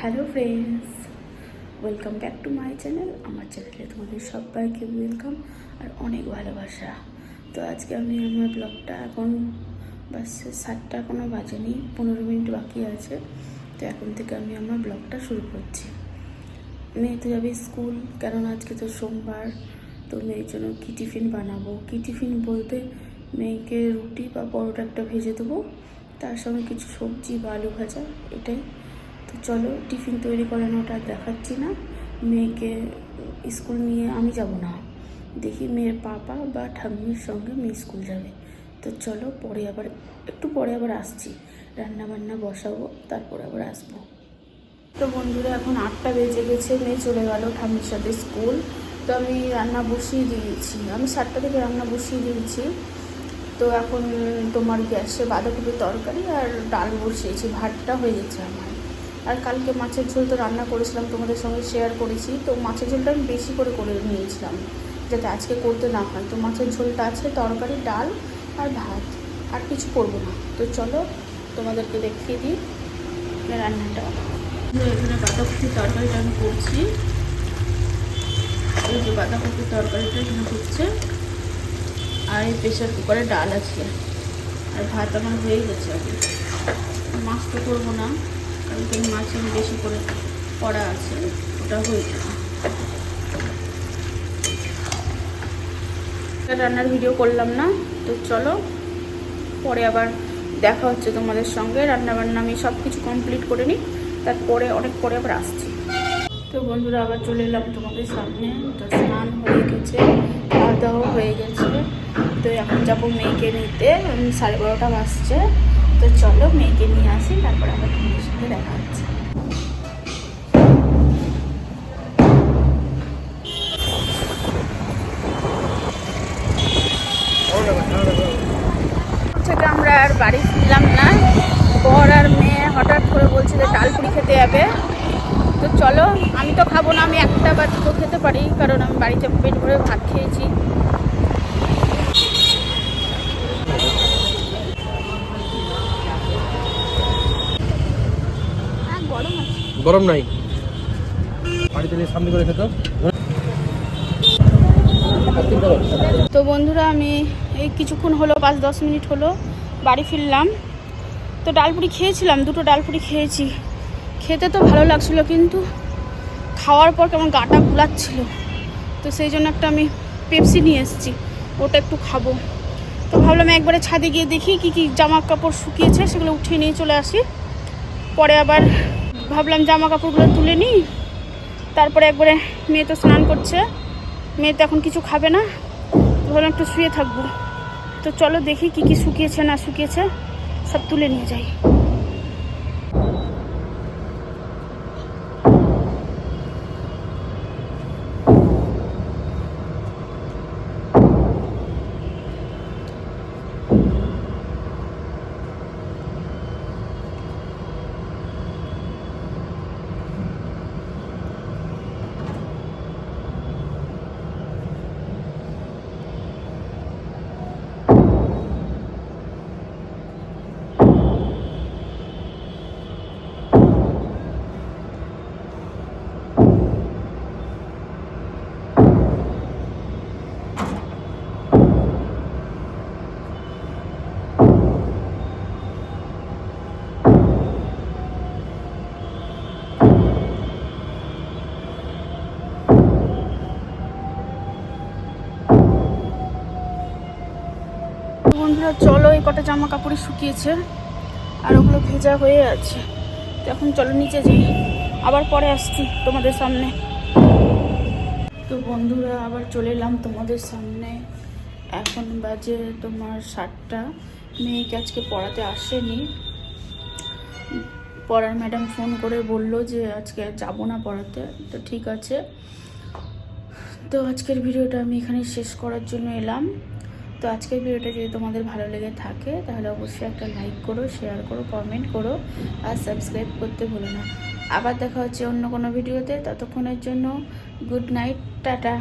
Hello friends, welcome back to my channel. আমার চ্যানেলে তোমাদের সবাইকে ওয়েলকাম আর অনেক ভালোবাসা। তো আজকে আমি আমার ব্লগটা এখন বাস 7টা এখনও বাজেনি, 15 মিনিট বাকি আছে। তো এখন থেকে আমি আমার ব্লগটা শুরু করছি। মেয়ে তো যাবে স্কুল, কেননা আজকে তো সোমবার। তো মেয়ের জন্য কী টিফিন বানাবো, কী টিফিন বলতে মেয়েকে রুটি বা পরোটা একটা ভেজে দেবো, তার সঙ্গে কিছু সবজি বা আলু ভাজা, এটাই। তো চলো টিফিন তৈরি করানোটা আর দেখাচ্ছি না। মেয়েকে স্কুল নিয়ে আমি যাব না, দেখি মেয়ের পাপা বা ঠাম্মির সঙ্গে মেয়ে স্কুল যাবে। তো চলো একটু পরে আবার আসছি, রান্না বান্না বসাবো, তারপরে আবার আসবো। তো বন্ধুরা এখন 8টা বেজে গেছে, মেয়ে চলে গেল ঠাম্মির সাথে স্কুল। তো আমি রান্না বসিয়ে দিয়েছি, আমি 7টা থেকে রান্না বসিয়ে দিয়েছি। তো এখন তোমার গ্যাসে বাঁধাকপির তরকারি আর ডাল বসিয়েছি, ভাতটা হয়ে গেছে আমার। আর কালকে মাছের ঝোল তো রান্না করেছিলাম, তোমাদের সঙ্গে শেয়ার করেছি। তো মাছের ঝোলটা আমি বেশি করে নিয়েছিলাম, যাতে আজকে করতে না হয়। তো মাছের ঝোলটা আছে, তরকারি, ডাল আর ভাত, আর কিছু করবো না। তো চলো তোমাদেরকে দেখিয়ে দিই রান্নাটা। এখানে বাঁধাকপির তরকারিটা আমি করছি, এই যে বাঁধাকপির তরকারিটা এখানে করছে, আর এই প্রেশার কুকারে ডাল আছে, আর ভাত আমার হয়ে গেছে। আগে মাছ তো করবো না, কালকে মাছ আমি বেশি করে করা আছে, ওটা হয়ে যাবে। রান্নার ভিডিও করলাম না, তো চলো পরে আবার দেখা হচ্ছে তোমাদের সঙ্গে। রান্নাবান্না আমি সব কিছু কমপ্লিট করে নিই, তারপরে অনেক পরে আবার আসছি। তো বন্ধুরা আবার চলে এলাম তোমাদের সামনে। তো স্নান হয়ে গেছে, খাওয়া দাওয়া হয়ে গেছে। তো এখন যাবো মেয়েকে নিতে, 12:30 বাজছে। তো চলো মেয়েকে নিয়ে আসি, তারপরে আবার তোমাদের সাথে দেখা হচ্ছে। থেকে আমরা আর বাড়ি ফিরলাম না, বর আর মেয়ে হঠাৎ করে বলছে যে ডালপুরি খেতে যাবে। তো চলো, আমি তো খাবো না, আমি একটা বা দুটো খেতে পারি, কারণ আমি বাড়িতে পেট ভরে ভাত খেয়েছি। গরম নাই, বাড়িতে সামনে করে খেতে। তো বন্ধুরা আমি এই কিছুক্ষণ হলো, 5-10 মিনিট হলো বাড়ি ফিরলাম। তো ডালপুরি খেয়েছিলাম, 2টো ডালপুরি খেয়েছি, খেতে তো ভালো লাগছিলো, কিন্তু খাওয়ার পর কেমন গাটা গুলাচ্ছিল। তো সেই জন্য একটা আমি পেপসি নিয়ে এসেছি, ওটা একটু খাবো। তো ভাবলাম একবারে ছাদে গিয়ে দেখি কি কি জামা কাপড় শুকিয়েছে, সেগুলো উঠিয়ে নিয়ে চলে আসি। পরে আবার ভাবলাম জামা কাপড়গুলো তুলে নিই, তারপরে একবারে মেয়ে তো স্নান করছে, মেয়ে তো এখন কিছু খাবে না, ভাবলাম একটু শুয়ে থাকবো। তো চলো দেখি কি কি শুকিয়েছে না শুকিয়েছে, সব তুলে নিয়ে যাই। বন্ধুরা চলো, এই কটা জামা কাপড়ই শুকিয়েছে আর ওগুলো ভেজা হয়ে আছে। তো এখন চলো নিচে যাই, আবার পরে আসছি তোমাদের সামনে। তো বন্ধুরা আবার চলে এলাম তোমাদের সামনে, এখন বাজে তোমার 7টা। মেয়েকে আজকে পড়াতে আসেনি, পড়ার ম্যাডাম ফোন করে বললো যে আজকে যাব না পড়াতে। তো ঠিক আছে, তো আজকের ভিডিওটা আমি এখানে শেষ করার জন্য এলাম। তো আজকের ভিডিওটা যদি তোমাদের ভালো লেগে থাকে তাহলে অবশ্যই একটা লাইক করো, শেয়ার করো, কমেন্ট করো আর সাবস্ক্রাইব করতে ভুলো না। আবার দেখা হচ্ছে অন্য কোনো ভিডিওতে, ততক্ষণের জন্য গুড নাইট, টাটা।